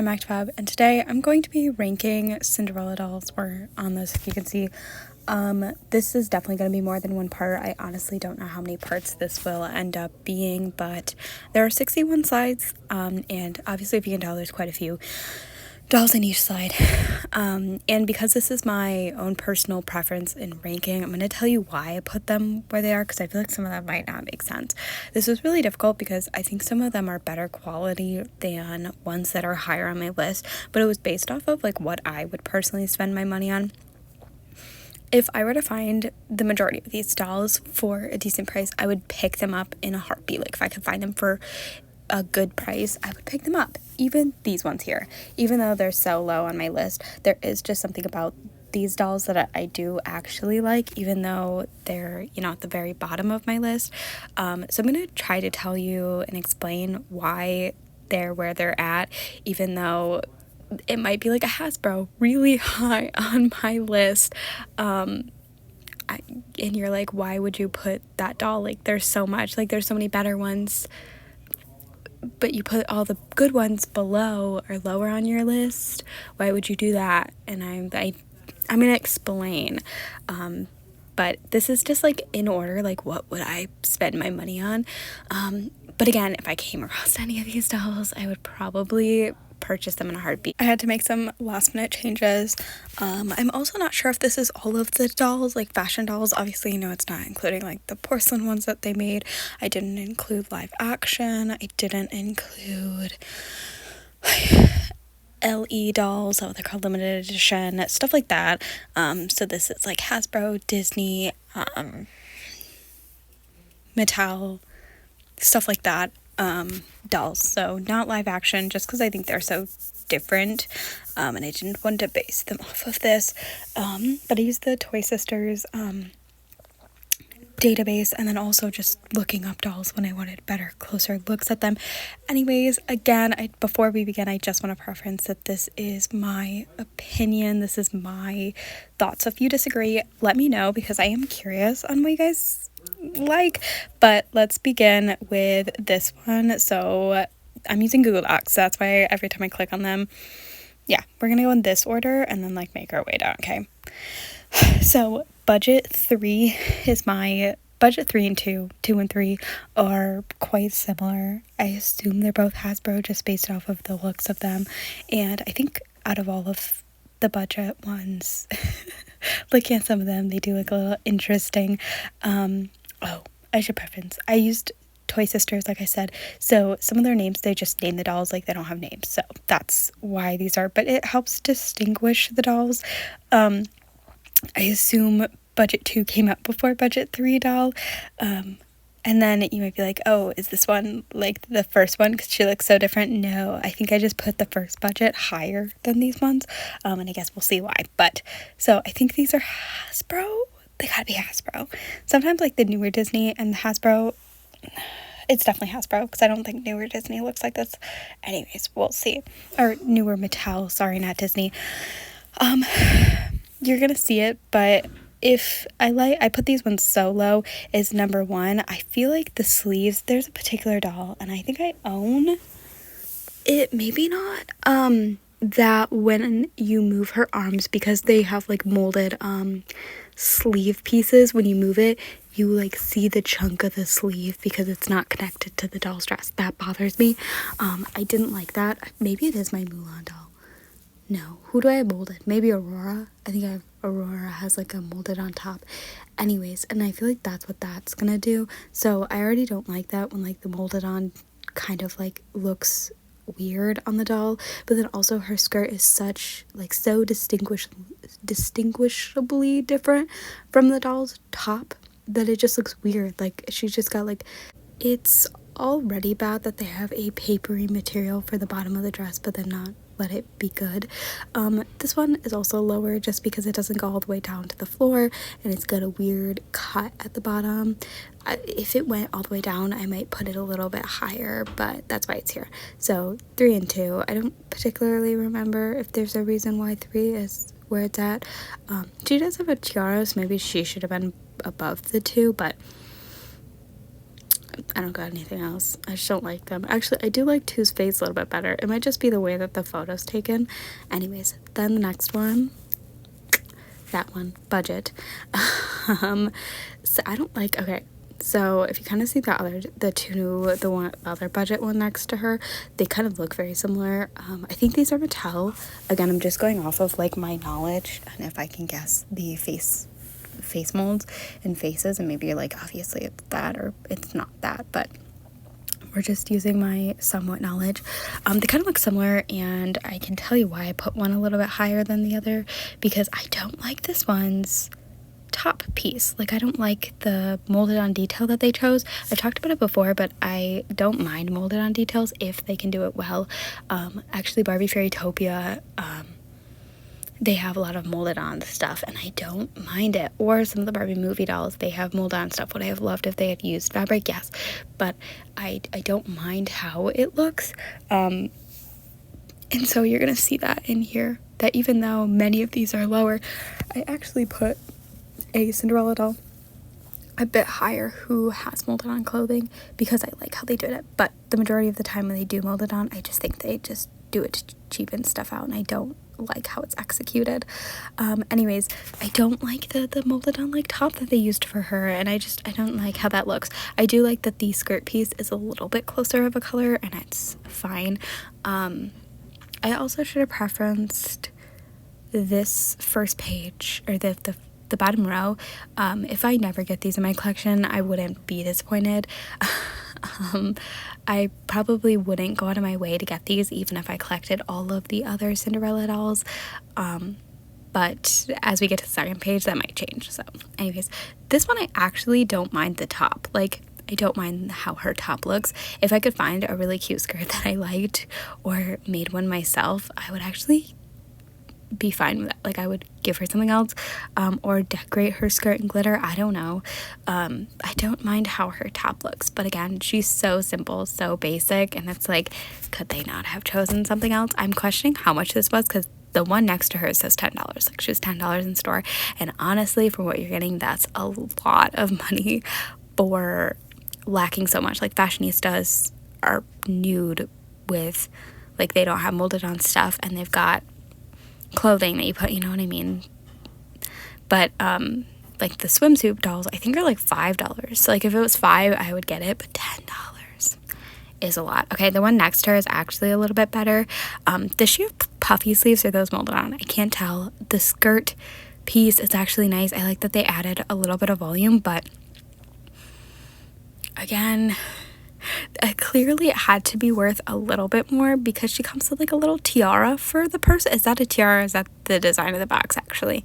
I'm Actifab, and today I'm going to be ranking Cinderella dolls, or on this if you can see. This is definitely going to be more than one part. I honestly don't know how many parts this will end up being, but there are 61 slides, and obviously if you can tell there's quite a few dolls in each slide. And because this is my own personal preference in ranking, I'm going to tell you why I put them where they are, because I feel like some of them might not make sense. This was really difficult because I think some of them are better quality than ones that are higher on my list, but it was based off of like what I would personally spend my money on. If I were to find the majority of these dolls for a decent price, I would pick them up in a heartbeat. Like if I could find them for a good price, I would pick them up. Even these ones here, even though they're so low on my list, there is just something about these dolls that I do actually like, even though they're, at the very bottom of my list. So I'm gonna try to tell you and explain why they're where they're at, even though it might be like a Hasbro really high on my list. And you're like, why would you put that doll? Like, there's so much, like there's so many better ones, but you put all the good ones below or lower on your list. Why would you do that? And I'm gonna explain. But this is just like in order, like what would I spend my money on? But again, if I came across any of these dolls, I would probably purchase them in a heartbeat. I had to make some last minute changes. I'm also not sure if this is all of the dolls, like fashion dolls. Obviously, it's not including like the porcelain ones that they made. I didn't include live action. I didn't include LE dolls, they're called limited edition, stuff like that. So this is like Hasbro, Disney, Mattel, stuff like that, dolls. So not live action, just because I think they're so different, and I didn't want to base them off of this. But I used the Toy Sisters database, and then also just looking up dolls when I wanted better, closer looks at them. Anyways, again, before we begin, I just want to preference that this is my opinion. This is my thoughts. So if you disagree, let me know, because I am curious on what you guys like. But let's begin with this one. So I'm using Google Docs, so that's why every time I click on them, we're gonna go in this order and then like make our way down. Okay, so budget 3 is my budget. 3 and 2 and 3 are quite similar. I assume they're both Hasbro just based off of the looks of them, and I think out of all of the budget ones, looking at some of them, they do look a little interesting. I should preference, I used Toy Sisters, like I said, so some of their names, they just name the dolls like they don't have names, so that's why these are, but it helps distinguish the dolls. I assume budget 2 came out before budget 3 doll, and then you might be like, oh, is this one like the first one because she looks so different? No, I think I just put the first budget higher than these ones, and I guess we'll see why. But so I think these are Hasbro. They gotta be Hasbro. Sometimes like the newer Disney and the Hasbro, it's definitely Hasbro, because I don't think newer Disney looks like this. Anyways, we'll see. Or newer Mattel, sorry, not Disney. You're gonna see it, but if I put these ones so low is number 1. I feel like the sleeves, there's a particular doll, and I think I own it, maybe not, that when you move her arms, because they have like molded sleeve pieces, when you move it, you like see the chunk of the sleeve because it's not connected to the doll's dress. That bothers me. I didn't like that. Maybe it is my Mulan doll. No, who do I have molded? Maybe Aurora. I think Aurora has like a molded on top. Anyways, and I feel like that's what that's gonna do. So I already don't like that when like the molded on kind of like looks weird on the doll, but then also her skirt is such like so distinguishably different from the doll's top that it just looks weird. Like she's just got like, it's already bad that they have a papery material for the bottom of the dress, but then not let it be good. This one is also lower just because it doesn't go all the way down to the floor, and it's got a weird cut at the bottom. If it went all the way down, I might put it a little bit higher, but that's why it's here. So 3 and 2, I don't particularly remember if there's a reason why 3 is where it's at. She does have a tiara, so maybe she should have been above the 2, but I don't got anything else. I just don't like them. Actually, I do like Two's face a little bit better. It might just be the way that the photo's taken. Anyways, then the next one, that one, budget. So I don't like, okay, so if you kind of see the other budget one next to her, they kind of look very similar. I think these are Mattel. Again, I'm just going off of like my knowledge and if I can guess the face molds and faces, and maybe you're like, obviously it's that or it's not that, but we're just using my somewhat knowledge. They kind of look similar, and I can tell you why I put one a little bit higher than the other, because I don't like this one's top piece. Like, I don't like the molded on detail that they chose. I talked about it before, but I don't mind molded on details if they can do it well. Actually, Barbie Fairytopia, they have a lot of molded on stuff, and I don't mind it. Or some of the Barbie movie dolls, they have molded on stuff. Would I have loved if they had used fabric? Yes, but I don't mind how it looks. And so you're gonna see that in here, that even though many of these are lower, I actually put a Cinderella doll a bit higher who has molded on clothing because I like how they did it. But the majority of the time when they do molded on, I just think they just do it to cheapen stuff out, and I don't like how it's executed. Anyways, I don't like the molded on like top that they used for her, and I don't like how that looks. I do like that the skirt piece is a little bit closer of a color, and it's fine. I also should have preferenced this first page, or the bottom row. If I never get these in my collection, I wouldn't be disappointed. I probably wouldn't go out of my way to get these even if I collected all of the other Cinderella dolls. But as we get to the second page, that might change. So anyways, this one I actually don't mind the top. Like, I don't mind how her top looks. If I could find a really cute skirt that I liked or made one myself, I would actually be fine with that. Like, I would give her something else, or decorate her skirt in glitter. I don't know. I don't mind how her top looks, but again, she's so simple, so basic, and it's like, could they not have chosen something else? I'm questioning how much this was, because the one next to her says $10. Like, she was $10 in store, and honestly, for what you're getting, that's a lot of money for lacking so much. Like, fashionistas are nude with, like, they don't have molded on stuff, and they've got clothing that you put, you know what I mean? But like the swimsuit dolls, I think are like $5. So like, if it was $5, I would get it, but $10 is a lot. Okay, the one next to her is actually a little bit better. Does she have puffy sleeves or those molded on? I can't tell. The skirt piece is actually nice. I like that they added a little bit of volume, but again, clearly it had to be worth a little bit more because she comes with like a little tiara for the purse. Is that a tiara? Is that the design of the box actually?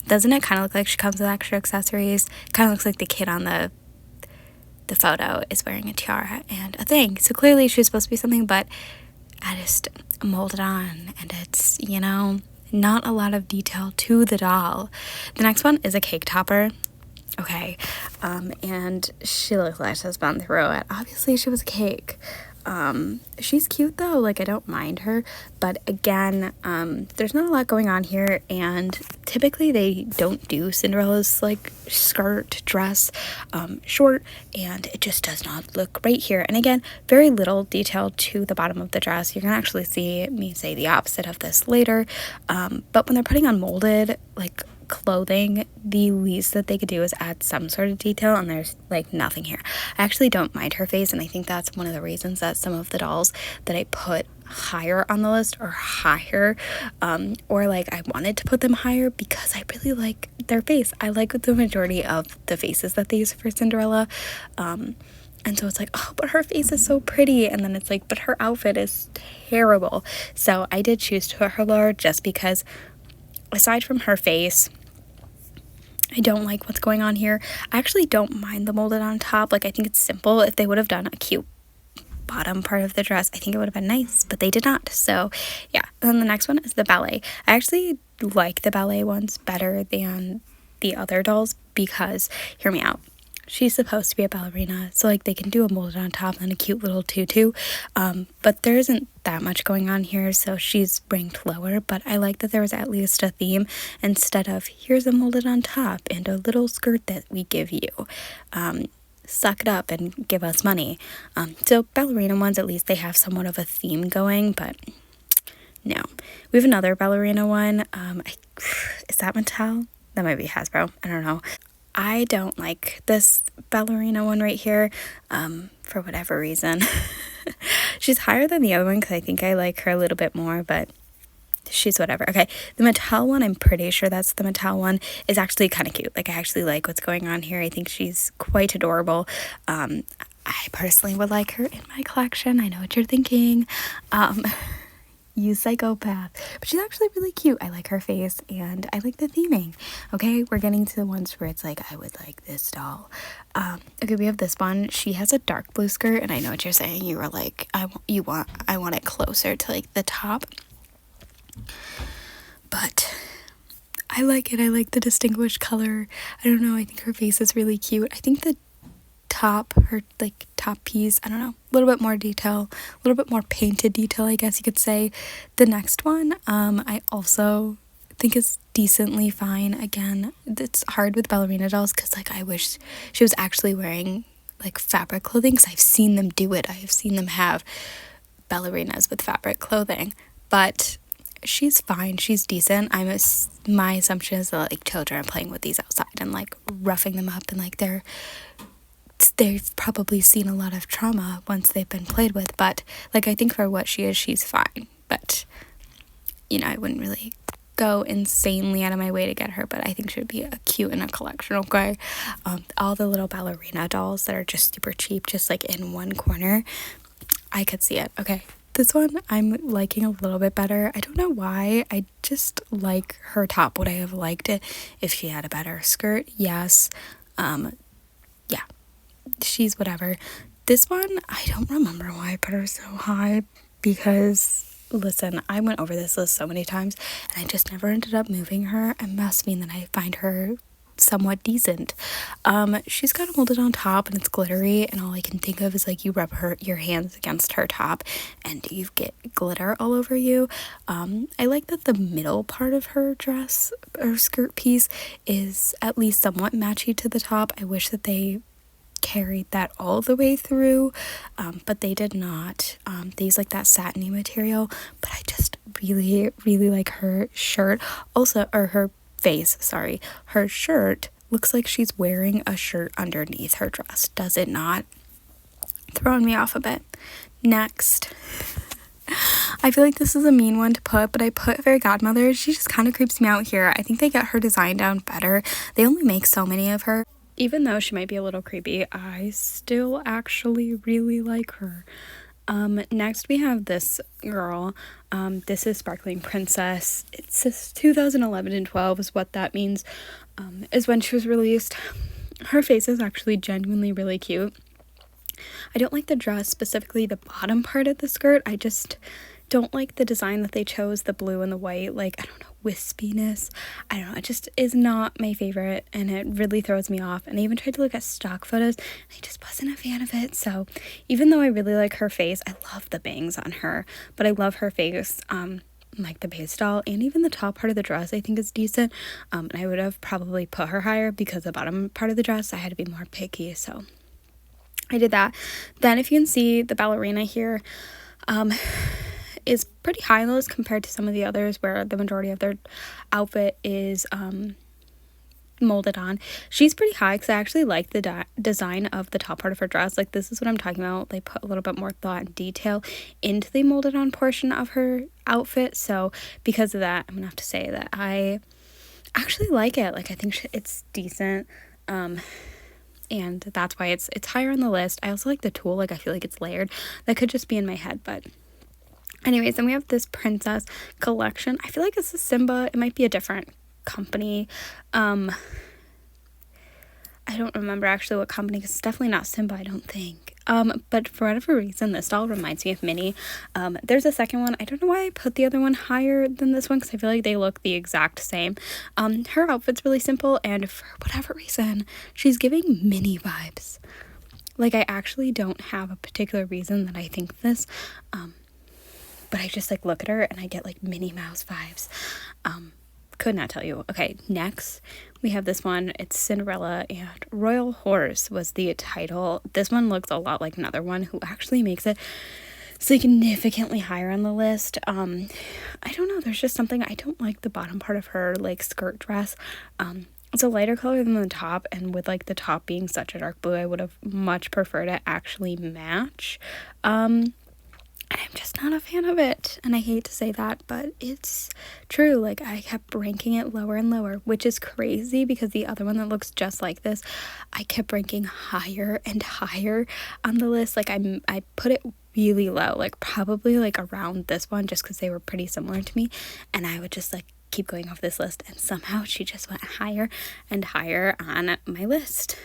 Doesn't it kind of look like she comes with extra accessories? Kind of looks like the kid on the photo is wearing a tiara and a thing. So clearly she's supposed to be something, but I just molded on, and it's, you know, not a lot of detail to the doll. The next one is a cake topper. Okay, and she looks like she's been through it. Obviously, she was a cake. She's cute, though. Like, I don't mind her. But, again, there's not a lot going on here. And typically, they don't do Cinderella's, like, skirt, dress, short. And it just does not look great here. And, again, very little detail to the bottom of the dress. You're going to actually see me say the opposite of this later. But when they're putting on molded, like, clothing, the least that they could do is add some sort of detail, and there's like nothing here. I actually don't mind her face, and I think that's one of the reasons that some of the dolls that I put higher on the list are higher, or like I wanted to put them higher because I really like their face. I like the majority of the faces that they use for Cinderella, and so it's like, oh, but her face is so pretty, and then it's like, but her outfit is terrible. So I did choose to put her lower just because, aside from her face, I don't like what's going on here. I actually don't mind the molded on top. Like, I think it's simple. If they would have done a cute bottom part of the dress, I think it would have been nice, but they did not. So yeah. And then the next one is the ballet. I actually like the ballet ones better than the other dolls because, hear me out, she's supposed to be a ballerina, so like they can do a molded on top and a cute little tutu, but there isn't that much going on here, so she's ranked lower. But I like that there was at least a theme instead of here's a molded on top and a little skirt that we give you. suck it up and give us money. So ballerina ones, at least they have somewhat of a theme going, but no. We have another ballerina one. Is that Mattel? That might be Hasbro. I don't know. I don't like this ballerina one right here, for whatever reason. She's higher than the other one because I think I like her a little bit more, but she's whatever. Okay, the Mattel one, I'm pretty sure that's the Mattel one, is actually kind of cute. Like, I actually like what's going on here. I think she's quite adorable. I personally would like her in my collection. I know what you're thinking. You psychopath. But she's actually really cute. I like her face and I like the theming. Okay, we're getting to the ones where it's like, I would like this doll. Okay, we have this one. She has a dark blue skirt, and I know what you're saying. You were like, I want it closer to like the top. But I like it. I like the distinguished color. I don't know. I think her face is really cute. I think the her like top piece, I don't know, a little bit more detail, a little bit more painted detail, I guess you could say. The next one, I also think is decently fine. Again, it's hard with ballerina dolls because like I wish she was actually wearing like fabric clothing, because I've seen them do it. I have seen them have ballerinas with fabric clothing, but she's fine. She's decent. My assumption is that like children are playing with these outside and like roughing them up, and like they've probably seen a lot of trauma once they've been played with, but like I think for what she is, she's fine. But you know, I wouldn't really go insanely out of my way to get her, but I think she would be a cute in a collection. Okay, all the little ballerina dolls that are just super cheap, just like in one corner, I could see it. Okay, this one I'm liking a little bit better. I don't know why. I just like her top. Would I have liked it if she had a better skirt? Yes. Yeah, she's whatever. This one, I don't remember why I put her so high, because listen, I went over this list so many times and I just never ended up moving her. It must mean that I find her somewhat decent. She's got a molded on top and it's glittery, and all I can think of is like you rub your hands against her top and you get glitter all over you. I like that the middle part of her dress or skirt piece is at least somewhat matchy to the top. I wish that they carried that all the way through, but they did not. They use like that satiny material, but I just really like her shirt also, or her face, sorry. Her shirt looks like she's wearing a shirt underneath her dress, does it not? Throwing me off a bit. Next, I feel like this is a mean one to put, but I put Fairy Godmother. She just kind of creeps me out here. I think they get her design down better. They only make so many of her. Even though she might be a little creepy, I still actually really like her. Next we have this girl. This is Sparkling Princess. It says 2011 and 12 is what that means, is when she was released. Her face is actually genuinely really cute. I don't like the dress, specifically the bottom part of the skirt. I just don't like the design that they chose, the blue and the white, like, I don't know, wispiness. I don't know, it just is not my favorite, and it really throws me off. And I even tried to look at stock photos, and I just wasn't a fan of it. So even though I really like her face, I love the bangs on her, but I love her face, like the base doll, and even the top part of the dress I think is decent. And I would have probably put her higher because the bottom part of the dress I had to be more picky, so I did that. Then if you can see, the ballerina here is pretty high on the list compared to some of the others where the majority of their outfit is molded on. She's pretty high because I actually like the design of the top part of her dress. Like, this is what I'm talking about. They put a little bit more thought and detail into the molded on portion of her outfit. So because of that, I'm gonna have to say that I actually like it. Like, I think it's decent. And that's why it's higher on the list. I also like the tulle. Like, I feel like it's layered. That could just be in my head, but anyways, then we have this princess collection. I feel like it's a Simba. It might be a different company. I don't remember actually what company, because it's definitely not Simba, I don't think. But for whatever reason, this doll reminds me of Minnie. There's a second one. I don't know why I put the other one higher than this one, because I feel like they look the exact same. Her outfit's really simple, and for whatever reason, she's giving Minnie vibes. Like, I actually don't have a particular reason that I think this, but I just like look at her and I get like Minnie Mouse vibes. could not tell you. Okay, next we have this one. It's Cinderella and Royal Horse was the title. This one looks a lot like another one who actually makes it significantly higher on the list. I don't know, there's just something, I don't like the bottom part of her like skirt dress. It's a lighter color than the top, and with like the top being such a dark blue, I would have much preferred it actually match. And I'm just not a fan of it, and I hate to say that, but it's true. Like, I kept ranking it lower and lower, which is crazy because the other one that looks just like this, I kept ranking higher and higher on the list. Like, I put it really low, like probably like around this one, just because they were pretty similar to me, and I would just like keep going off this list, and somehow she just went higher and higher on my list.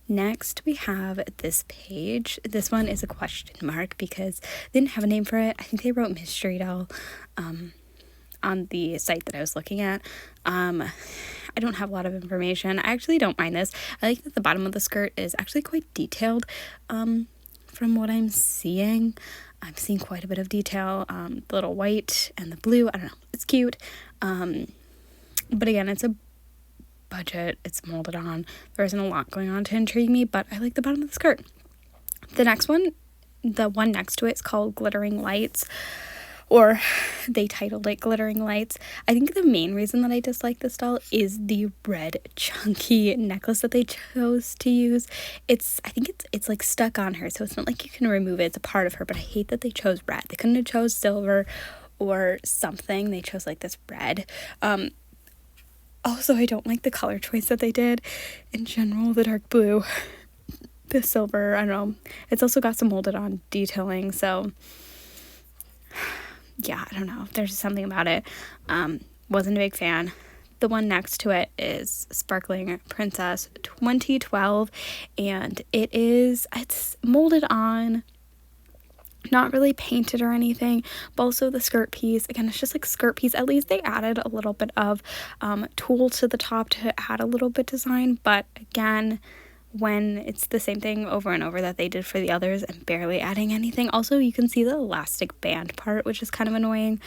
Next, we have this page. This one is a question mark because they didn't have a name for it. I think they wrote mystery doll on the site that I was looking at. I don't have a lot of information. I actually don't mind this. I like that the bottom of the skirt is actually quite detailed from what I'm seeing. I'm seeing quite a bit of detail. The little white and the blue, I don't know. It's cute. But again, it's a budget, it's molded on, there isn't a lot going on to intrigue me, but I like the bottom of the skirt. The next one, the one next to it, is called Glittering Lights, or they titled it Glittering Lights. I think the main reason that I dislike this doll is the red chunky necklace that they chose to use. I think it's like stuck on her, so it's not like you can remove it, it's a part of her, but I hate that they chose red. They couldn't have chose silver or something. They chose like this red. Also, I don't like the color choice that they did. In general, the dark blue, the silver, I don't know. It's also got some molded on detailing, so yeah, I don't know. There's something about it. Wasn't a big fan. The one next to it is Sparkling Princess 2012, and it's molded on, not really painted or anything, but also the skirt piece, again, it's just like skirt piece. At least they added a little bit of tulle to the top to add a little bit design, but again, when it's the same thing over and over that they did for the others and barely adding anything. Also, you can see the elastic band part, which is kind of annoying.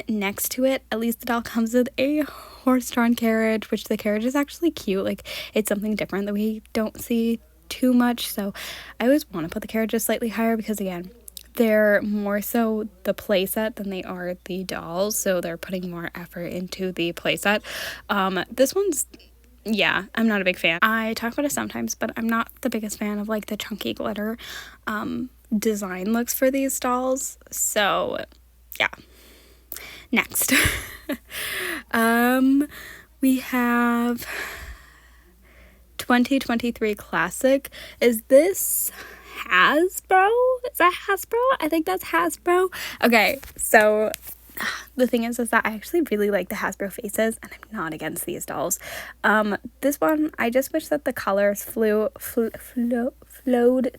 Next to it, at least the doll comes with a horse-drawn carriage, which the carriage is actually cute. Like, it's something different that we don't see too much, so I always want to put the carriages slightly higher because, again, they're more so the playset than they are the dolls, so they're putting more effort into the playset. This one's, yeah, I'm not a big fan. I talk about it sometimes, but I'm not the biggest fan of like the chunky glitter design looks for these dolls, so yeah. Next, we have 2023 Classic. Is this Hasbro? Is that Hasbro? I think that's Hasbro. Okay, so the thing is that I actually really like the Hasbro faces, and I'm not against these dolls. This one, I just wish that the colors flowed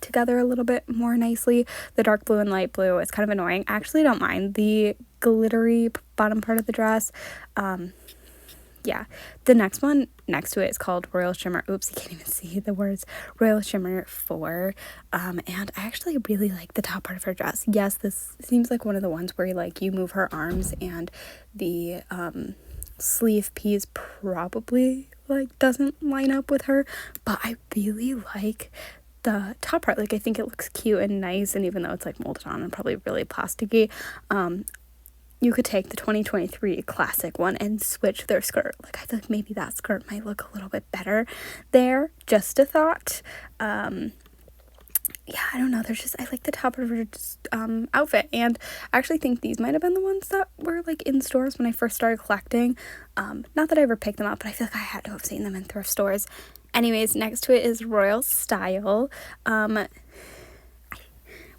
together a little bit more nicely. The dark blue and light blue is kind of annoying. I actually don't mind the glittery bottom part of the dress. Yeah, the next one next to it is called Royal Shimmer. Oops, you can't even see the words. Royal Shimmer 4. And I actually really like the top part of her dress. Yes, this seems like one of the ones where like you move her arms and the sleeve piece probably like doesn't line up with her, but I really like the top part. Like, I think it looks cute and nice, and even though it's like molded on and probably really plasticky, you could take the 2023 Classic one and switch their skirt. Like, I think maybe that skirt might look a little bit better there. Just a thought. Yeah, I don't know. I like the top of her outfit. And I actually think these might have been the ones that were like in stores when I first started collecting. Not that I ever picked them up, but I feel like I had to have seen them in thrift stores. Anyways, next to it is Royal Style.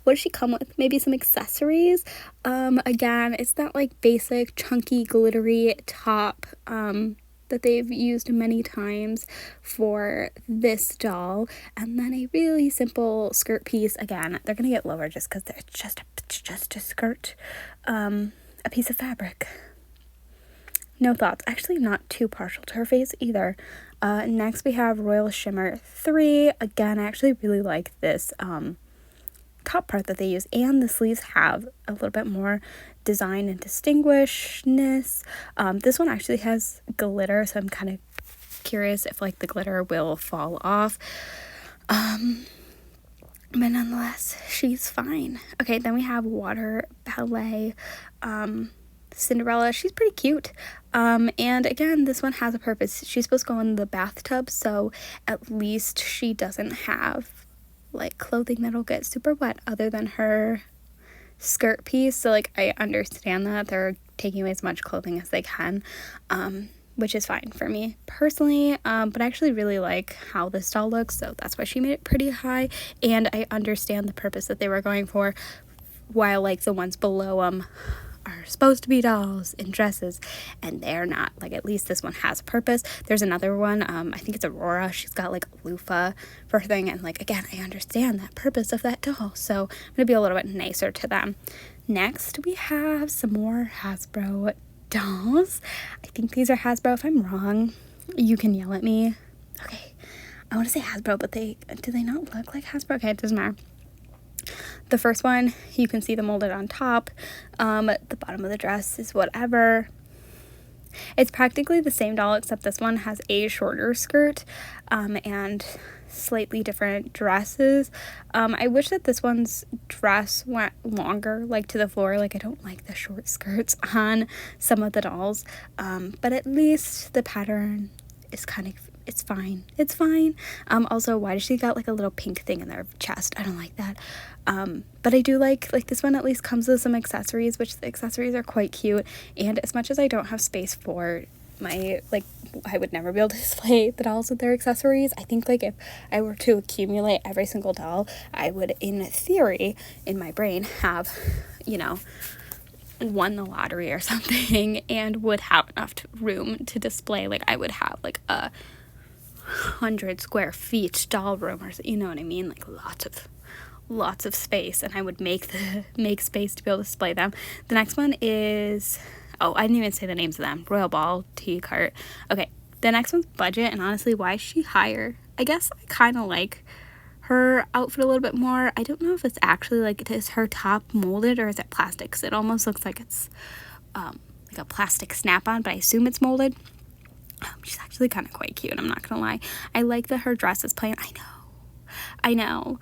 What does she come with? Maybe some accessories. Again, it's that like basic chunky glittery top that they've used many times for this doll, and then a really simple skirt piece. Again, they're gonna get lower just because they're just a skirt, a piece of fabric. No thoughts. Actually, not too partial to her face either. Next we have Royal Shimmer 3. Again, I actually really like this top part that they use, and the sleeves have a little bit more design and distinguishedness. This one actually has glitter, so I'm kind of curious if like the glitter will fall off. But nonetheless, she's fine. Okay, then we have Water Ballet Cinderella. She's pretty cute. And again, this one has a purpose. She's supposed to go in the bathtub, so at least she doesn't have like clothing that'll get super wet other than her skirt piece. So like I understand that they're taking away as much clothing as they can, which is fine for me personally, but I actually really like how this doll looks, so that's why she made it pretty high. And I understand the purpose that they were going for, while like the ones below them are supposed to be dolls in dresses, and they're not. Like, at least this one has a purpose. There's another one, I think it's Aurora. She's got like a loofah for her thing, and like, again, I understand that purpose of that doll, so I'm gonna be a little bit nicer to them. Next, we have some more Hasbro dolls. I think these are Hasbro. If I'm wrong, you can yell at me. Okay, I want to say Hasbro, but do they not look like Hasbro? Okay, it doesn't matter. The first one, you can see the molded on top. The bottom of the dress is whatever. It's practically the same doll, except this one has a shorter skirt and slightly different dresses. I wish that this one's dress went longer, like to the floor. Like, I don't like the short skirts on some of the dolls, but at least the pattern is kind of, it's fine. It's fine. Also, why does she got like a little pink thing in their chest? I don't like that. But I do like this one at least comes with some accessories, which the accessories are quite cute. And as much as I don't have space for my, like, I would never be able to display the dolls with their accessories. I think like if I were to accumulate every single doll, I would, in theory, in my brain, have, you know, won the lottery or something, and would have enough room to display. Like, I would have like a 100 square feet doll room, or you know what I mean, like lots of space, and I would make space to be able to display them. The next one is, oh, I didn't even say the names of them. Royal Ball Tea Cart. Okay, the next one's Budget, and honestly, why is she higher? I guess I kind of like her outfit a little bit more. I don't know if it's actually like, is her top molded or is it plastic? 'Cause it almost looks like it's like a plastic snap-on, but I assume it's molded. She's actually kind of quite cute, I'm not gonna lie. I like that her dress is plain. I know.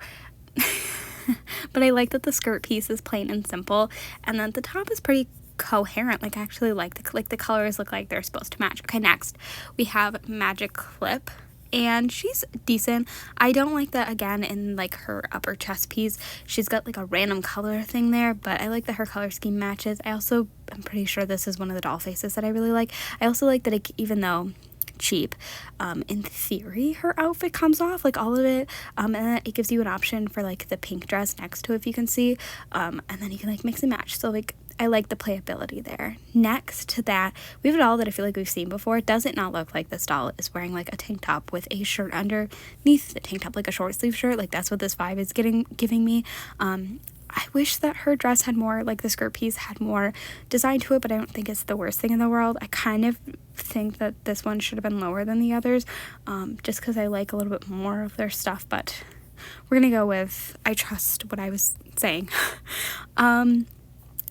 But I like that the skirt piece is plain and simple, and then the top is pretty coherent. Like, I actually like the colors look like they're supposed to match. Okay, next we have Magic Clip, and she's decent. I don't like that, again, in like her upper chest piece she's got like a random color thing there, but I like that her color scheme matches. I'm pretty sure this is one of the doll faces that I really like. I also like that it, even though cheap, in theory her outfit comes off, like all of it, and then it gives you an option for like the pink dress next to it, if you can see, and then you can like mix and match. So like, I like the playability there. Next to that, we have a doll that I feel like we've seen before. Does it not look like this doll is wearing like a tank top with a shirt underneath the tank top, like a short sleeve shirt? Like, that's what this vibe is giving me. I wish that her dress had more, like the skirt piece had more design to it, but I don't think it's the worst thing in the world. I kind of think that this one should have been lower than the others, just because I like a little bit more of their stuff, but we're gonna go with, I trust what I was saying.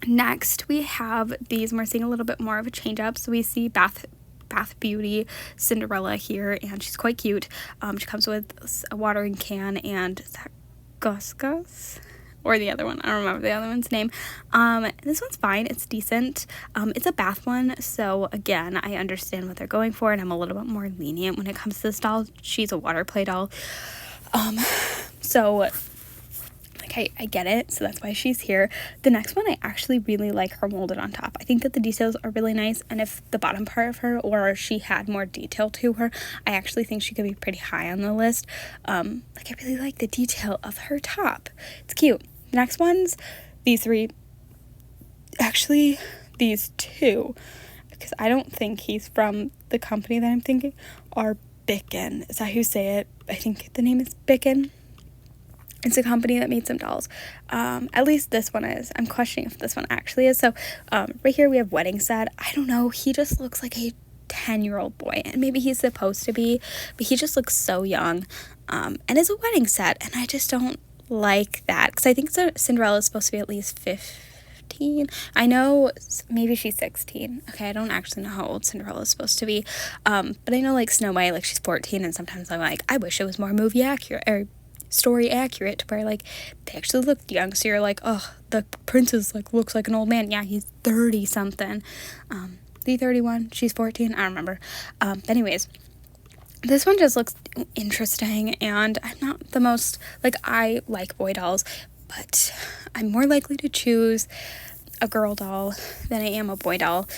Next, we have these, and we're seeing a little bit more of a change up. So we see Bath Beauty Cinderella here, and she's quite cute. She comes with a watering can, and is that Gus? Or the other one, I don't remember the other one's name. This one's fine, it's decent. It's a bath one, so again, I understand what they're going for, and I'm a little bit more lenient when it comes to this doll. She's a water play doll. So like, I get it, so that's why she's here. The next one, I actually really like her molded on top. I think that the details are really nice, and if the bottom part of her, or she had more detail to her, I actually think she could be pretty high on the list. Like, I really like the detail of her top. It's cute. The next ones, these three, actually these two, because I don't think he's from the company that I'm thinking, are Bicken. Is that how you say it? I think the name is Bicken. It's a company that made some dolls. At least this one is. I'm questioning if this one actually is. So right here we have Wedding Set. I don't know. He just looks like a 10-year-old boy. And maybe he's supposed to be, but he just looks so young. And it's a wedding set. And I just don't like that. Because I think Cinderella is supposed to be at least 15. I know maybe she's 16. Okay, I don't actually know how old Cinderella is supposed to be. But I know like Snow White, like she's 14, and sometimes I'm like, I wish it was more movie accurate or story accurate to where like they actually looked young, so you're like, oh, the princess like looks like an old man. Yeah, he's 30 something. The 31, she's 14, I don't remember. Anyways, this one just looks interesting, and I'm not the most, like, I like boy dolls, but I'm more likely to choose a girl doll than I am a boy doll,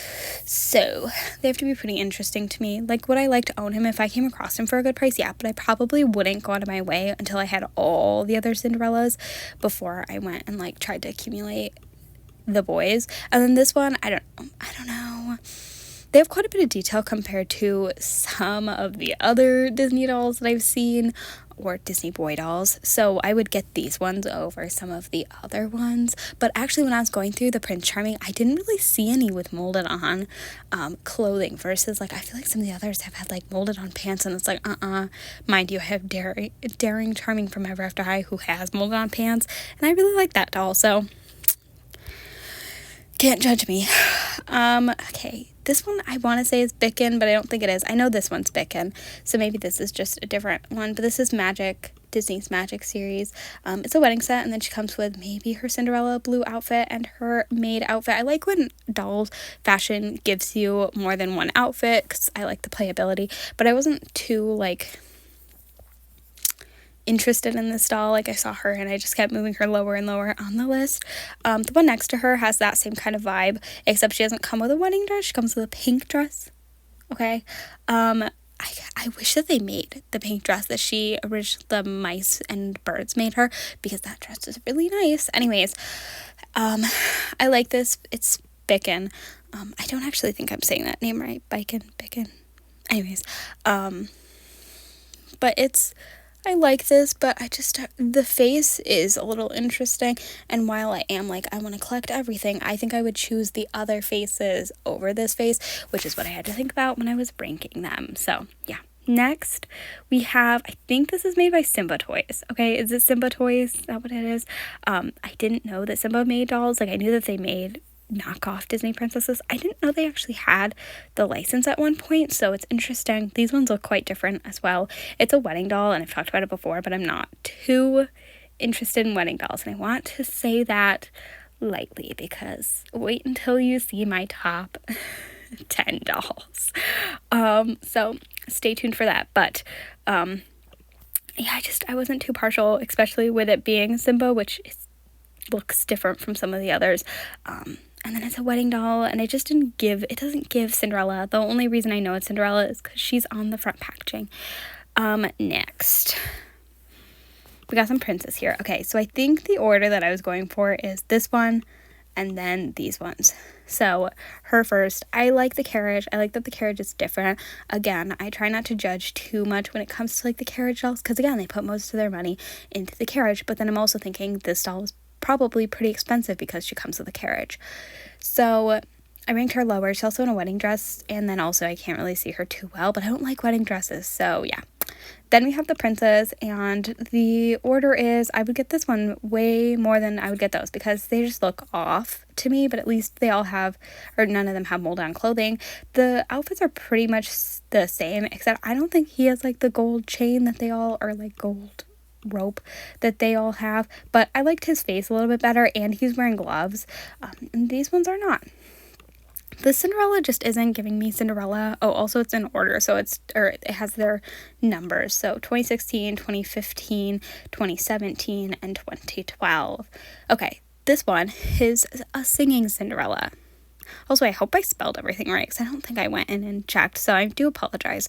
so they have to be pretty interesting to me. Like, would I like to own him if I came across him for a good price? Yeah, but I probably wouldn't go out of my way until I had all the other Cinderellas before I went and, like, tried to accumulate the boys. And then this one, I don't know. They have quite a bit of detail compared to some of the other Disney dolls that I've seen, or Disney boy dolls, so I would get these ones over some of the other ones. But actually, when I was going through the Prince Charming, I didn't really see any with molded on clothing, versus like I feel like some of the others have had like molded on pants, and it's like mind you, I have Daring Charming from Ever After High who has molded on pants, and I really like that doll, so can't judge me. Okay, this one I want to say is Bicken, but I don't think it is. I know this one's Bicken, so maybe this is just a different one, but this is Disney's Magic series. It's a wedding set, and then she comes with maybe her Cinderella blue outfit and her maid outfit. I like when dolls fashion gives you more than one outfit, because I like the playability, but I wasn't too, like, interested in this doll. Like, I saw her and I just kept moving her lower and lower on the list. The one next to her has that same kind of vibe, except she doesn't come with a wedding dress. She comes with a pink dress. Okay. I wish that they made the pink dress that the mice and birds made her, because that dress is really nice. Anyways, I like this. It's Bicken. I don't actually think I'm saying that name right. Bicken. Anyways, but I like this, but the face is a little interesting, and while I am like, I want to collect everything, I think I would choose the other faces over this face, which is what I had to think about when I was ranking them. So, yeah. Next, we have, I think this is made by Simba Toys. Okay, is it Simba Toys? Is that what it is? I didn't know that Simba made dolls. Like, I knew that they made knockoff Disney princesses. I didn't know they actually had the license at one point, so it's interesting. These ones look quite different as well. It's a wedding doll, and I've talked about it before, but I'm not too interested in wedding dolls, and I want to say that lightly, because wait until you see my top 10 dolls. So stay tuned for that. But yeah, I wasn't too partial, especially with it being Simba, which looks different from some of the others. And then it's a wedding doll, and it doesn't give Cinderella. The only reason I know it's Cinderella is because she's on the front packaging. Next, we got some princes here. Okay, so I think the order that I was going for is this one, and then these ones. So her first. I like the carriage. I like that the carriage is different. Again, I try not to judge too much when it comes to like the carriage dolls, because again, they put most of their money into the carriage, but then I'm also thinking this doll is probably pretty expensive because she comes with a carriage. So I ranked her lower. She's also in a wedding dress, and then also I can't really see her too well, but I don't like wedding dresses, so yeah. Then we have the princes, and the order is I would get this one way more than I would get those, because they just look off to me, but at least they all have, or none of them have mold on clothing. The outfits are pretty much the same, except I don't think he has like the gold chain that they all, or like gold rope that they all have, but I liked his face a little bit better, and he's wearing gloves, and these ones are not. The Cinderella just isn't giving me Cinderella. Oh, also it's in order, so it has their numbers, so 2016, 2015, 2017, and 2012. Okay, this one is a singing Cinderella. Also, I hope I spelled everything right, because I don't think I went in and checked, so I do apologize.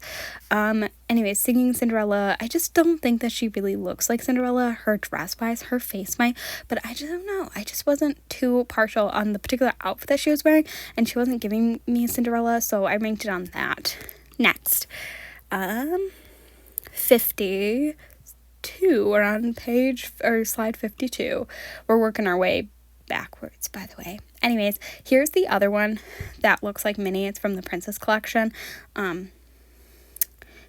Anyways, singing Cinderella, I just don't think that she really looks like Cinderella, her dress-wise, her face might, but I just don't know. I just wasn't too partial on the particular outfit that she was wearing, and she wasn't giving me Cinderella, so I ranked it on that. Next, 52, we're on slide 52. We're working our way backwards, by the way. Anyways, here's the other one that looks like Minnie. It's from the Princess collection.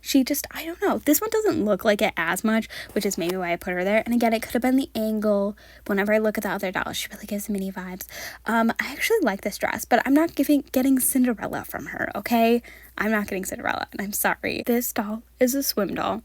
she just, I don't know, this one doesn't look like it as much, which is maybe why I put her there. And again, it could have been the angle. Whenever I look at the other dolls, she really gives Minnie vibes. I actually like this dress, but I'm not getting Cinderella from her, okay? I'm not getting Cinderella, and I'm sorry. This doll is a swim doll.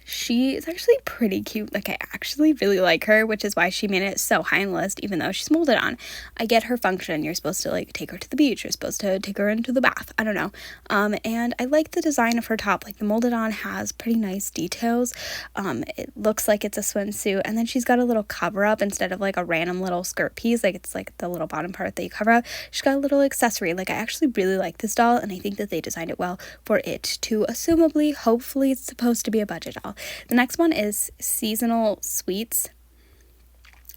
She is actually pretty cute. Like, I actually really like her, which is why she made it so high on the list, even though she's molded on. I get her function. You're supposed to, like, take her to the beach. You're supposed to take her into the bath. I don't know. And I like the design of her top. Like, the molded on has pretty nice details. It looks like it's a swimsuit, and then she's got a little cover up instead of, like, a random little skirt piece. Like, it's, like, the little bottom part that you cover up. She's got a little accessory. Like, I actually really like this doll, and I think that they designed it well for it to, assumably, hopefully, it's supposed to be a budget doll. The next one is Seasonal Sweets.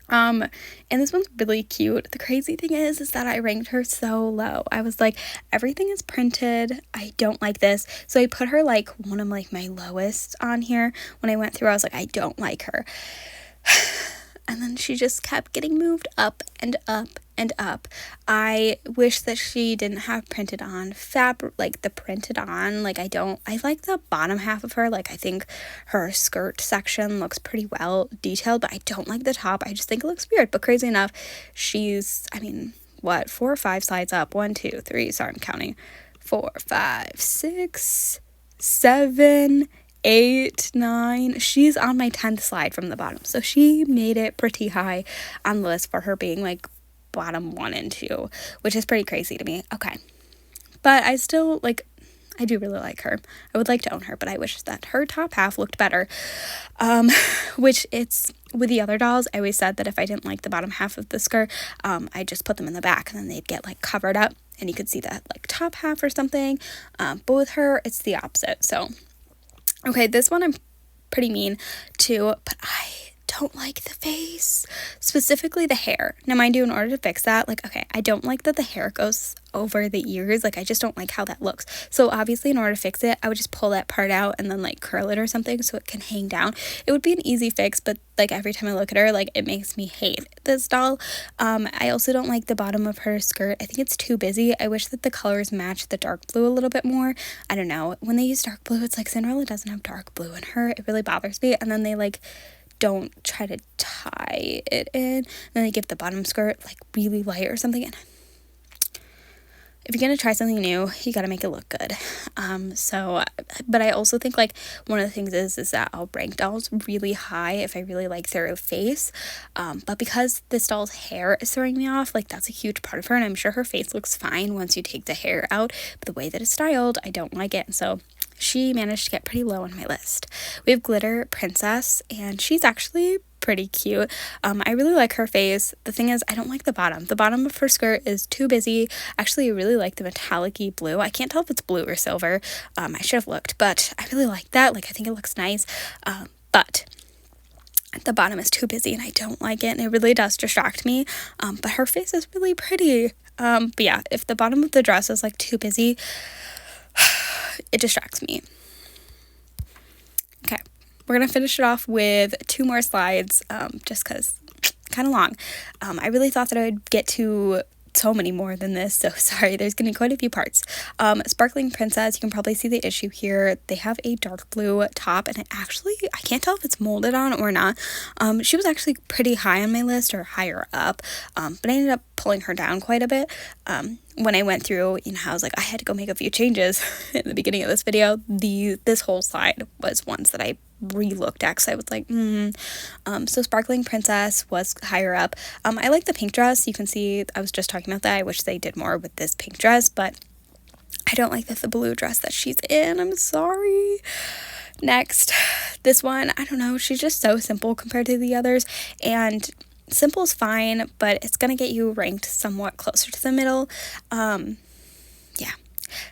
And this one's really cute. The crazy thing is that I ranked her so low. I was like, everything is printed. I don't like this. So I put her like one of like my lowest on here. When I went through, I was like, I don't like her. And then she just kept getting moved up and up and up. I wish that she didn't have printed on fabric, like the printed on, like I like the bottom half of her. Like, I think her skirt section looks pretty well detailed, but I don't like the top. I just think it looks weird. But crazy enough, she's, I mean, what, 4 or 5 slides up? 1, 2, 3, sorry, I'm counting. 4, 5, 6, 7, 8, 9. She's on my 10th slide from the bottom, so she made it pretty high on the list for her being like bottom 1 and 2, which is pretty crazy to me. Okay, but I still like, I do really like her. I would like to own her, but I wish that her top half looked better. Which it's with the other dolls, I always said that if I didn't like the bottom half of the skirt, I just put them in the back and then they'd get like covered up and you could see that like top half or something. But with her, it's the opposite. So okay, this one I'm pretty mean to, but I don't like the face, specifically the hair. Now, mind you, in order to fix that, like, okay, I don't like that the hair goes over the ears. Like, I just don't like how that looks. So obviously, in order to fix it, I would just pull that part out and then like curl it or something so it can hang down. It would be an easy fix, but like every time I look at her, like it makes me hate this doll. I also don't like the bottom of her skirt. I think it's too busy. I wish that the colors match the dark blue a little bit more. I don't know. When they use dark blue, it's like Cinderella doesn't have dark blue in her. It really bothers me. And then they like don't try to tie it in, and then they give the bottom skirt like really light or something. And if you're gonna try something new, you gotta make it look good. But I also think like one of the things is that I'll rank dolls really high if I really like their face, but because this doll's hair is throwing me off, like that's a huge part of her, and I'm sure her face looks fine once you take the hair out, but the way that it's styled, I don't like it. And so she managed to get pretty low on my list. We have Glitter Princess, and she's actually pretty cute. I really like her face. The thing is, I don't like the bottom. The bottom of her skirt is too busy. Actually, I really like the metallic-y blue. I can't tell if it's blue or silver. I should have looked, but I really like that. Like, I think it looks nice. But the bottom is too busy, and I don't like it, and it really does distract me. But her face is really pretty. But yeah, if the bottom of the dress is like too busy, it distracts me. Okay, we're gonna finish it off with 2 more slides, just because kind of long. I really thought that I would get to so many more than this, so sorry. There's gonna be quite a few parts. Sparkling Princess, you can probably see the issue here. They have a dark blue top, and I can't tell if it's molded on or not. She was actually pretty high on my list, or higher up, but I ended up pulling her down quite a bit. When I went through, you know, I was like, I had to go make a few changes in the beginning of this video. This whole slide was ones that I re-looked at, because I was like, so Sparkling Princess was higher up. I like the pink dress. You can see I was just talking about that. I wish they did more with this pink dress, but I don't like the blue dress that she's in. I'm sorry. Next, this one, I don't know, she's just so simple compared to the others, and simple is fine, but it's gonna get you ranked somewhat closer to the middle. Yeah.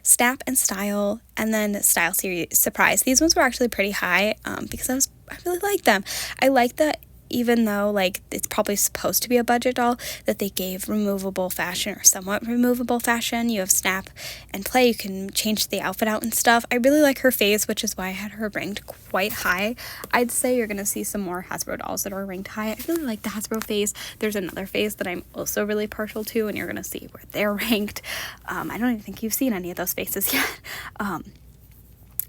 Snap and Style, and then Style Series Surprise. These ones were actually pretty high, because I really like them. I like that even though like it's probably supposed to be a budget doll, that they gave removable fashion, or somewhat removable fashion. You have Snap and Play, you can change the outfit out and stuff. I really like her face, which is why I had her ranked quite high. I'd say you're gonna see some more Hasbro dolls that are ranked high. I really like the Hasbro face. There's another face that I'm also really partial to, and you're gonna see where they're ranked. I don't even think you've seen any of those faces yet.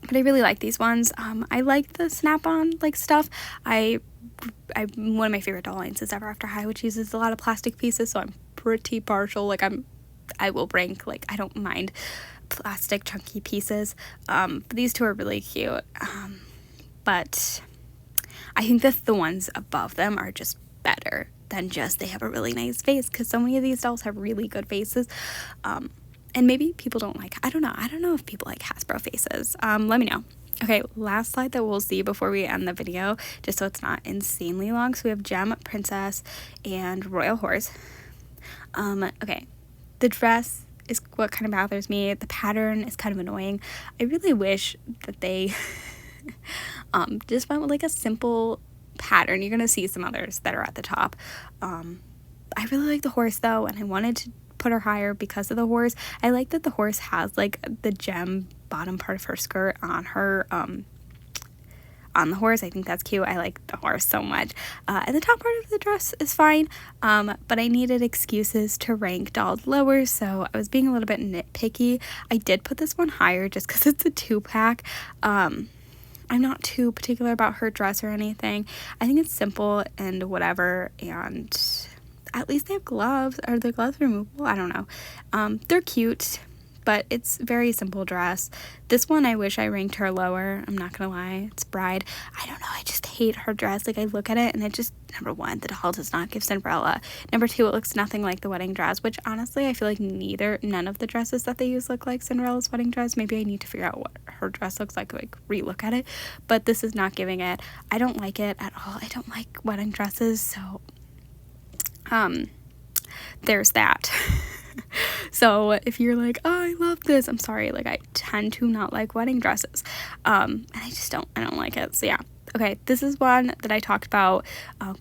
but I really like these ones. I like the snap-on like stuff. I one of my favorite doll lines is Ever After High, which uses a lot of plastic pieces, so I'm pretty partial. Like I will rank, like, I don't mind plastic chunky pieces. But these two are really cute. But I think that the ones above them are just better than just they have a really nice face, because so many of these dolls have really good faces. And maybe people don't like, I don't know if people like Hasbro faces. Let me know. Okay, last slide that we'll see before we end the video, just so it's not insanely long. So we have Gem, Princess, and Royal Horse. Okay, the dress is what kind of bothers me. The pattern is kind of annoying. I really wish that they just went with like a simple pattern. You're gonna see some others that are at the top. I really like the horse though, and I wanted to put her higher because of the horse. I like that the horse has like the gem bottom part of her skirt on her on the horse. I think that's cute. I like the horse so much. And the top part of the dress is fine, but I needed excuses to rank dolls lower, so I was being a little bit nitpicky. I did put this one higher just because it's a 2-pack. I'm not too particular about her dress or anything. I think it's simple and whatever, and at least they have gloves. Are the gloves removable? I don't know. They're cute, but it's very simple dress. This one, I wish I ranked her lower. I'm not gonna lie. It's Bride. I don't know. I just hate her dress. Like, I look at it and it just, number one, the doll does not give Cinderella. Number two, it looks nothing like the wedding dress, which honestly, I feel like none of the dresses that they use look like Cinderella's wedding dress. Maybe I need to figure out what her dress looks like relook at it. But this is not giving it. I don't like it at all. I don't like wedding dresses, so there's that. So if you're like, oh, I love this, I'm sorry, like, I tend to not like wedding dresses, and I don't like it. So yeah, okay, this is one that I talked about.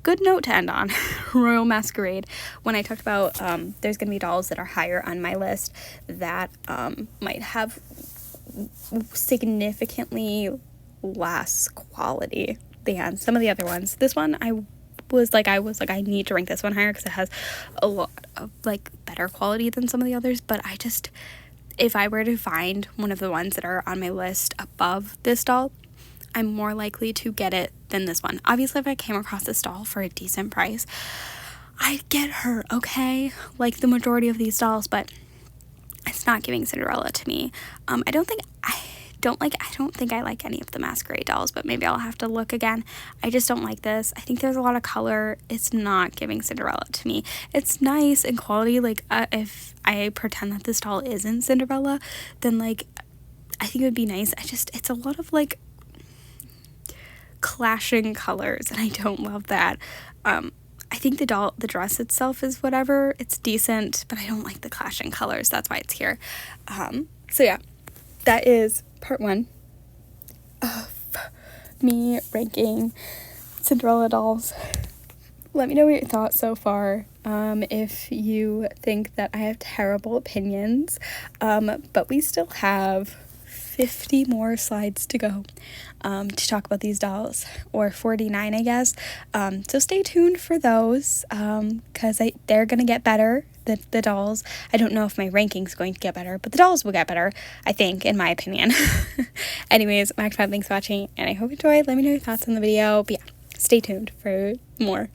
Good note to end on. Royal Masquerade. When I talked about there's gonna be dolls that are higher on my list that might have significantly less quality than some of the other ones. This one I was like I need to rank this one higher because it has a lot of like better quality than some of the others. But I just, if I were to find one of the ones that are on my list above this doll, I'm more likely to get it than this one. Obviously, if I came across this doll for a decent price, I'd get her, okay, like the majority of these dolls. But it's not giving Cinderella to me. I don't think I like any of the Masquerade dolls, but maybe I'll have to look again. I just don't like this. I think there's a lot of color. It's not giving Cinderella to me. It's nice and quality. Like, if I pretend that this doll isn't Cinderella, then like, I think it would be nice. It's a lot of like clashing colors, and I don't love that. I think the dress itself is whatever. It's decent, but I don't like the clashing colors. That's why it's here. So yeah, that is part 1 of me ranking Cinderella dolls. Let me know what your thoughts so far. If you think that I have terrible opinions, but we still have 50 more slides to go to talk about these dolls, or 49 I guess. So stay tuned for those, because they're gonna get better. The dolls, I don't know if my ranking's going to get better, but the dolls will get better, I think, in my opinion. Anyways, Max 5, thanks for watching, and I hope you enjoyed. Let me know your thoughts on the video, but yeah, stay tuned for more.